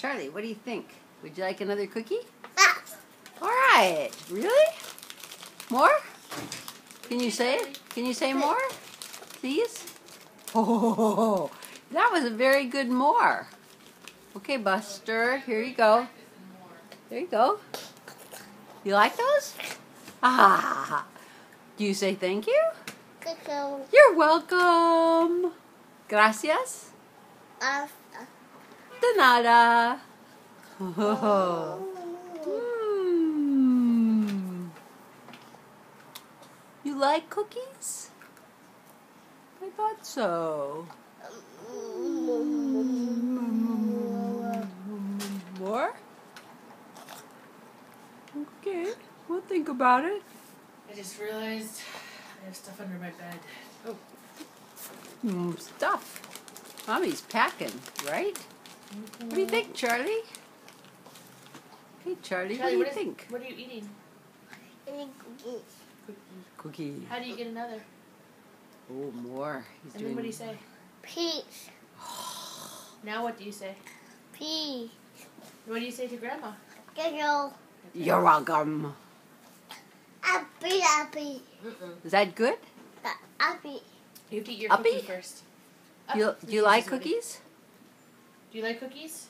Charlie, what do you think? Would you like another cookie? Ah. All right. Really? More? Can you say it? Can you say more? Please? Oh, that was a very good more. Okay, Buster, here you go. There you go. You like those? Ah. Do you say thank you? You're welcome. Gracias. De nada. Oh. You like cookies? I thought so. More? Okay, we'll think about it. I just realized I have stuff under my bed. Oh. Stuff. Mommy's packing, right? What do you think, Charlie? Hey, Charlie, what do you think? What are you eating? Cookie. How do you get another? Oh, more. He's And then what do you say? Peace. Now what do you say? Peace. What do you say to Grandma? Hello. You're welcome. Happy. Is that good? Happy. You have to eat your Uppy? cookie first. Do you like cookies? Do you like cookies?